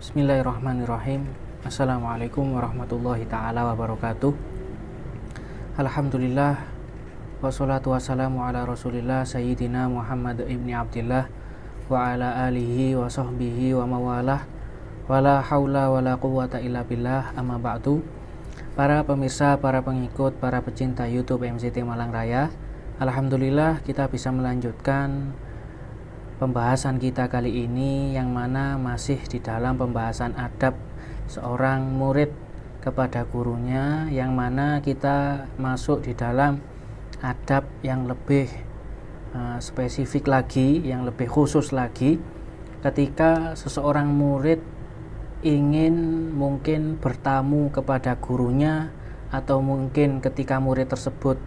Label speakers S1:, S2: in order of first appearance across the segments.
S1: Bismillahirrahmanirrahim. Assalamualaikum warahmatullahi ta'ala wabarakatuh. Alhamdulillah, wassalatu wassalamu ala rasulillah Sayyidina Muhammad ibni Abdillah wa ala alihi wa sahbihi wa mawalah, wa la hawla wa la quwwata illa billah, amma ba'du. Para pemirsa, para pengikut, para pecinta YouTube MCT Malang Raya, alhamdulillah kita bisa melanjutkan pembahasan kita kali ini, yang mana masih di dalam pembahasan adab seorang murid kepada gurunya, yang mana kita masuk di dalam adab yang lebih spesifik lagi, yang lebih khusus lagi, ketika seseorang murid ingin mungkin bertamu kepada gurunya, atau mungkin ketika murid tersebut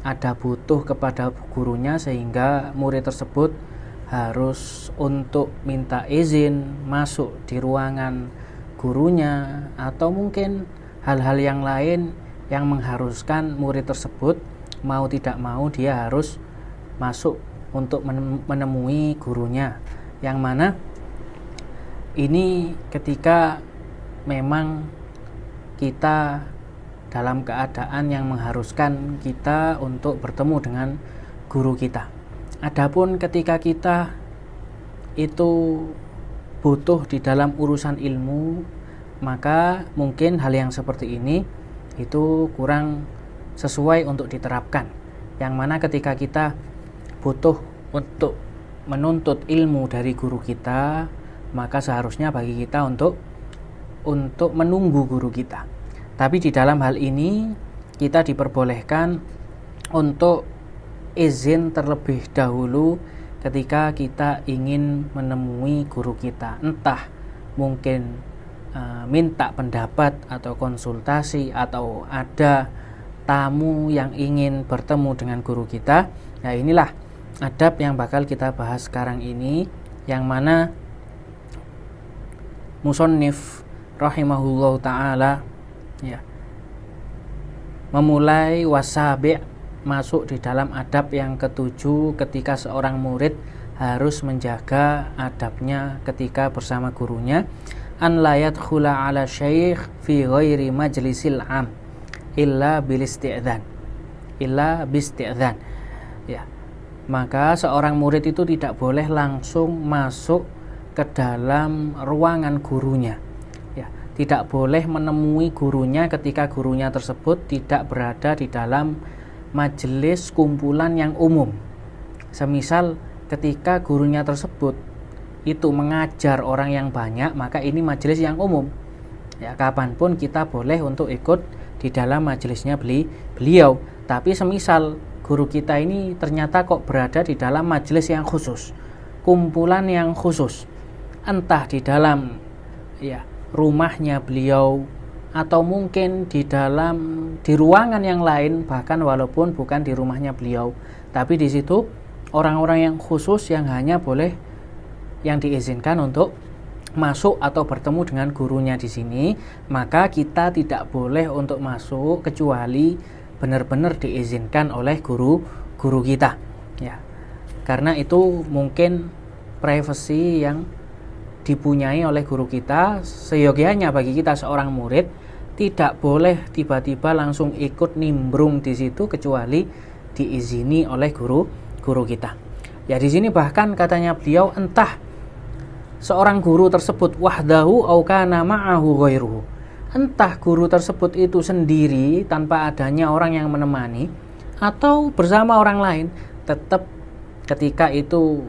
S1: ada butuh kepada gurunya, sehingga murid tersebut harus untuk minta izin masuk di ruangan gurunya, atau mungkin hal-hal yang lain yang mengharuskan murid tersebut mau tidak mau dia harus masuk untuk menemui gurunya, yang mana ini ketika memang kita dalam keadaan yang mengharuskan kita untuk bertemu dengan guru kita. Adapun ketika kita itu butuh di dalam urusan ilmu, maka mungkin hal yang seperti ini itu kurang sesuai untuk diterapkan. Yang mana ketika kita butuh untuk menuntut ilmu dari guru kita, maka seharusnya bagi kita untuk menunggu guru kita. Tapi di dalam hal ini kita diperbolehkan untuk izin terlebih dahulu ketika kita ingin menemui guru kita, entah mungkin minta pendapat atau konsultasi, atau ada tamu yang ingin bertemu dengan guru kita. Nah, inilah adab yang bakal kita bahas sekarang ini, yang mana musannif rahimahullahu ta'ala ya memulai wasabi' masuk di dalam adab yang ketujuh, ketika seorang murid harus menjaga adabnya ketika bersama gurunya. An la yadkhula ala syekh fi ghairi majlisil am illa bisti'dzan ya. Maka seorang murid itu tidak boleh langsung masuk ke dalam ruangan gurunya ya. Tidak boleh menemui gurunya ketika gurunya tersebut tidak berada di dalam majelis kumpulan yang umum. Semisal ketika gurunya tersebut itu mengajar orang yang banyak, maka ini majelis yang umum ya, kapanpun kita boleh untuk ikut di dalam majelisnya beliau. Tapi semisal guru kita ini ternyata kok berada di dalam majelis yang khusus, kumpulan yang khusus, entah di dalam ya rumahnya beliau, atau mungkin di ruangan yang lain, bahkan walaupun bukan di rumahnya beliau, tapi di situ orang-orang yang khusus yang hanya boleh, yang diizinkan untuk masuk atau bertemu dengan gurunya di sini, maka kita tidak boleh untuk masuk kecuali benar-benar diizinkan oleh guru kita ya. Karena itu mungkin privasi yang dipunyai oleh guru kita. Seyogianya bagi kita seorang murid tidak boleh tiba-tiba langsung ikut nimbrung di situ kecuali diizini oleh guru kita. Ya, di sini bahkan katanya beliau, entah seorang guru tersebut wahdahu au kana ma'ahu ghairuhu, entah guru tersebut itu sendiri tanpa adanya orang yang menemani, atau bersama orang lain, tetap ketika itu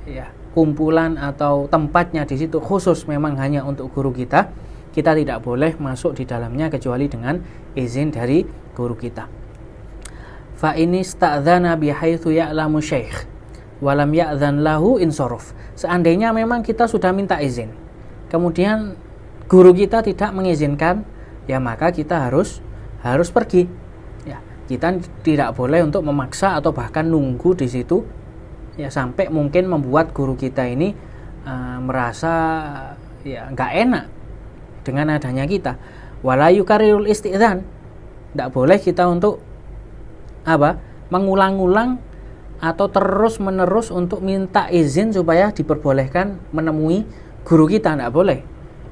S1: ya kumpulan atau tempatnya di situ khusus memang hanya untuk guru kita, kita tidak boleh masuk di dalamnya kecuali dengan izin dari guru kita. Fa in ista'dzana bihaitsu ya'lamu syekh wa lam ya'dzan lahu insaraf. Seandainya memang kita sudah minta izin, kemudian guru kita tidak mengizinkan, ya maka kita harus pergi. Ya, kita tidak boleh untuk memaksa atau bahkan nunggu di situ ya sampai mungkin membuat guru kita ini merasa ya enggak enak dengan adanya kita. Wala yukarirul isti'dzan, tidak boleh kita untuk mengulang-ulang atau terus-menerus untuk minta izin supaya diperbolehkan menemui guru kita, tidak boleh.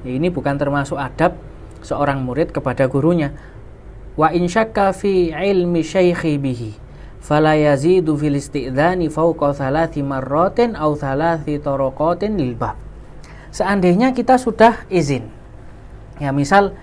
S1: Ya, ini bukan termasuk adab seorang murid kepada gurunya. Wa in syakka fi ilmi syaikhi bihi fala yazidu fil isti'dzani fawqa 3 marratin aw 3 turuqatin lil bab. Seandainya kita sudah izin. Ya, misal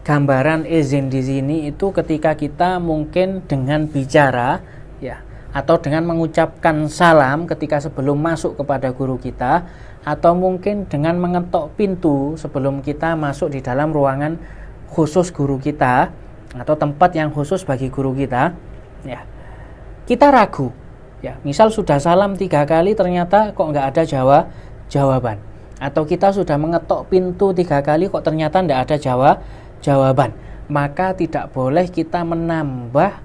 S1: gambaran izin di sini itu ketika kita mungkin dengan bicara ya, atau dengan mengucapkan salam ketika sebelum masuk kepada guru kita, atau mungkin dengan mengetok pintu sebelum kita masuk di dalam ruangan khusus guru kita atau tempat yang khusus bagi guru kita ya. Kita ragu ya, misal sudah salam 3 kali ternyata kok nggak ada jawaban, atau kita sudah mengetok pintu 3 kali kok ternyata nggak ada jawaban, maka tidak boleh kita menambah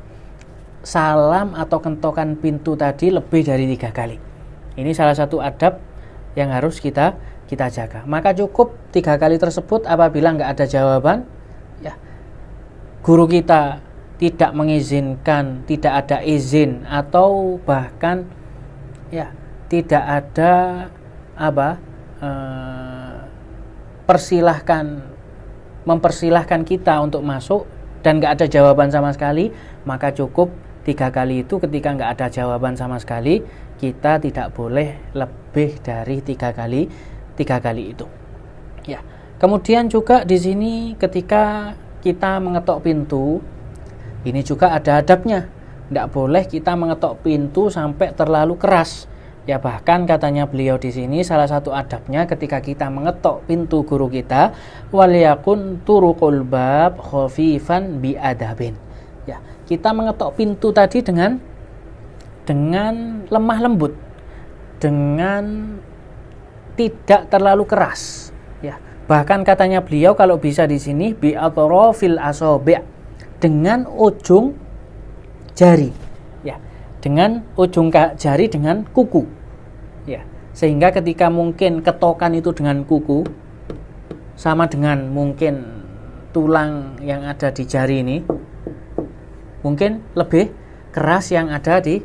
S1: salam atau kentokan pintu tadi lebih dari 3 kali. Ini salah satu adab yang harus kita jaga. Maka cukup 3 kali tersebut. Apabila nggak ada jawaban ya, guru kita tidak mengizinkan, tidak ada izin, atau bahkan ya tidak ada mempersilahkan kita untuk masuk dan nggak ada jawaban sama sekali, maka cukup 3 kali itu. Ketika nggak ada jawaban sama sekali, kita tidak boleh lebih dari 3 kali itu ya. Kemudian juga di sini ketika kita mengetok pintu, ini juga ada adabnya. Tidak boleh kita mengetok pintu sampai terlalu keras. Ya, bahkan katanya beliau di sini salah satu adabnya ketika kita mengetok pintu guru kita, waliyakun turuqul bab khafifan bi adabin. Ya, kita mengetok pintu tadi dengan lemah lembut, dengan tidak terlalu keras. Ya, bahkan katanya beliau kalau bisa di sini bi atrafil asabi', dengan ujung jari ya, dengan ujung jari dengan kuku ya, sehingga ketika mungkin ketokan itu dengan kuku sama dengan mungkin tulang yang ada di jari ini, mungkin lebih keras yang ada di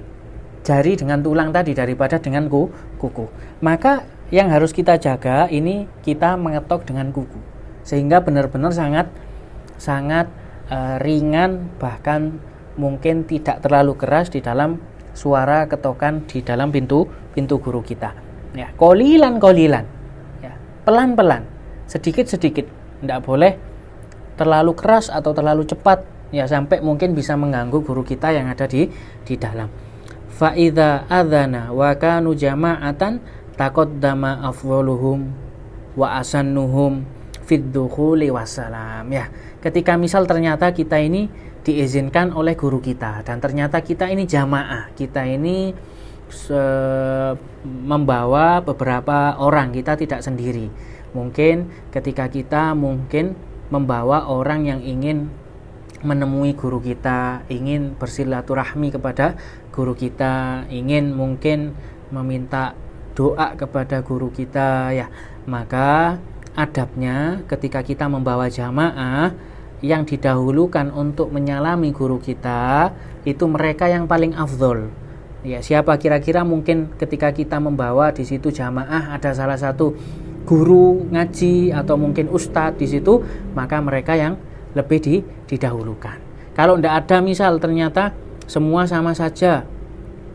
S1: jari dengan tulang tadi daripada dengan kuku. Maka yang harus kita jaga ini kita mengetok dengan kuku, sehingga benar-benar sangat ringan, bahkan mungkin tidak terlalu keras di dalam suara ketokan di dalam pintu guru kita ya. Qolilan ya, pelan-pelan, sedikit-sedikit, tidak boleh terlalu keras atau terlalu cepat ya, sampai mungkin bisa mengganggu guru kita yang ada di dalam. Fa idza adzana wa kanu jama'atan taqaddama afdhaluhum wa asannuhum fid dukhuli wassalam ya. Ketika misal ternyata kita ini diizinkan oleh guru kita dan ternyata kita ini jamaah, kita ini membawa beberapa orang, kita tidak sendiri. Mungkin ketika kita mungkin membawa orang yang ingin menemui guru kita, ingin bersilaturahmi kepada guru kita, ingin mungkin meminta doa kepada guru kita ya, maka adabnya ketika kita membawa jamaah, yang didahulukan untuk menyalami guru kita itu mereka yang paling afdol ya. Siapa kira-kira? Mungkin ketika kita membawa di situ jamaah ada salah satu guru ngaji atau mungkin ustadz di situ, maka mereka yang lebih didahulukan. Kalau tidak ada, misal ternyata semua sama saja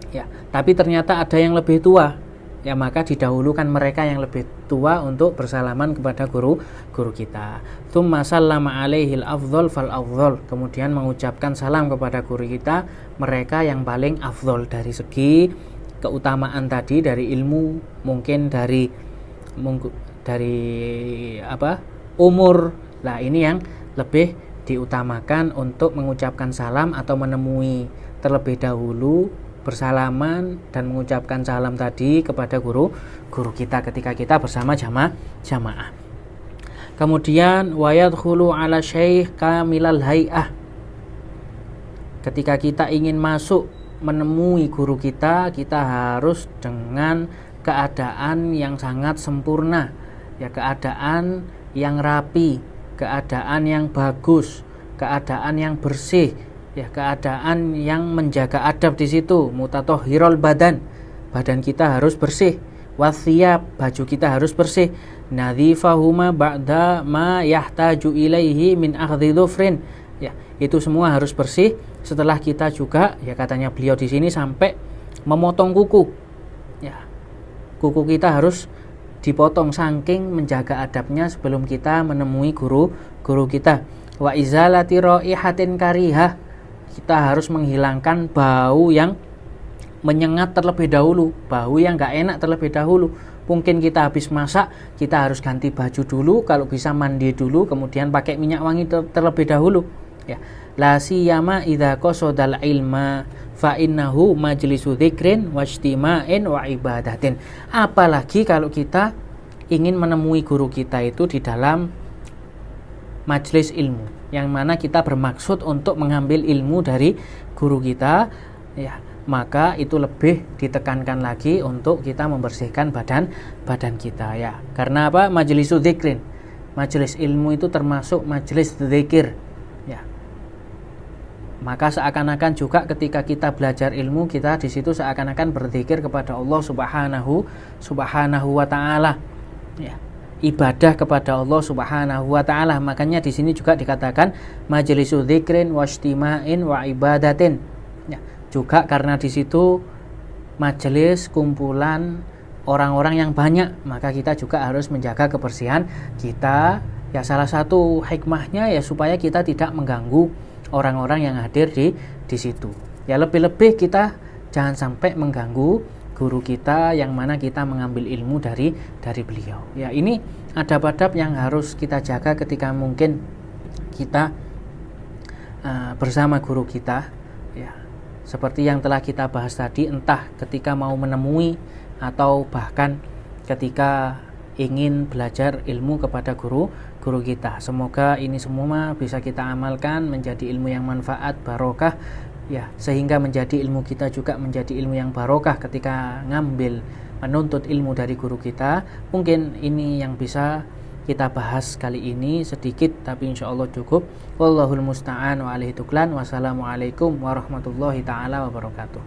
S1: ya, tapi ternyata ada yang lebih tua ya, maka didahulukan mereka yang lebih tua untuk bersalaman kepada guru kita. Tsumma sallama alaihil afdhal fal afdhal, kemudian mengucapkan salam kepada guru kita mereka yang paling afdhal dari segi keutamaan tadi, dari ilmu, mungkin dari umur. Nah, ini yang lebih diutamakan untuk mengucapkan salam atau menemui terlebih dahulu, bersalaman dan mengucapkan salam tadi kepada guru kita ketika kita bersama jamaah. Kemudian wayadkhulu ala syekh kamilal hay'ah, ketika kita ingin masuk menemui guru kita harus dengan keadaan yang sangat sempurna ya, keadaan yang rapi, keadaan yang bagus, keadaan yang bersih ya, keadaan yang menjaga adab di situ. Mutatahhirul badan kita harus bersih, Wathiyab, baju kita harus bersih. Nadhifahuma ba'da ma yahtaju ilaihi min akhdhi dhufrin. Ya, itu semua harus bersih setelah kita juga, ya katanya beliau di sini, sampai memotong kuku. Ya, kuku kita harus dipotong saking menjaga adabnya sebelum kita menemui guru kita. Wa izalati raihatin karihah, kita harus menghilangkan bau yang menyengat terlebih dahulu, bau yang gak enak terlebih dahulu. Mungkin kita habis masak, kita harus ganti baju dulu, kalau bisa mandi dulu, kemudian pakai minyak wangi terlebih dahulu. Ya, la siyama idza qasodal ilma fa innahu majlisu dzikrin wajtima'in wa ibadatin. Apalagi kalau kita ingin menemui guru kita itu di dalam majelis ilmu, yang mana kita bermaksud untuk mengambil ilmu dari guru kita, ya, maka itu lebih ditekankan lagi untuk kita membersihkan badan kita, ya. Karena apa? Majlisu dzikrin, majelis ilmu itu termasuk majelis dzikir, ya. Maka seakan-akan juga ketika kita belajar ilmu, kita di situ seakan-akan berzikir kepada Allah Subhanahu wa taala, ya. Ibadah kepada Allah Subhanahu wa taala. Makanya di sini juga dikatakan majlisu dzikrin wajtima'in wa ibadatin. Ya, juga karena di situ majelis kumpulan orang-orang yang banyak, maka kita juga harus menjaga kebersihan kita. Ya, salah satu hikmahnya ya supaya kita tidak mengganggu orang-orang yang hadir di situ. Ya, lebih-lebih kita jangan sampai mengganggu guru kita yang mana kita mengambil ilmu dari beliau. Ya, ini adab-adab yang harus kita jaga ketika mungkin kita bersama guru kita. Ya, seperti yang telah kita bahas tadi, entah ketika mau menemui atau bahkan ketika ingin belajar ilmu kepada guru kita. Semoga ini semua bisa kita amalkan menjadi ilmu yang manfaat, barokah, ya, sehingga menjadi ilmu kita juga menjadi ilmu yang barokah ketika ngambil menuntut ilmu dari guru kita. Mungkin ini yang bisa kita bahas kali ini, sedikit tapi insya Allah cukup. Wallahul musta'an wa alaihi tuklan. Wassalamualaikum warahmatullahi taala wabarakatuh.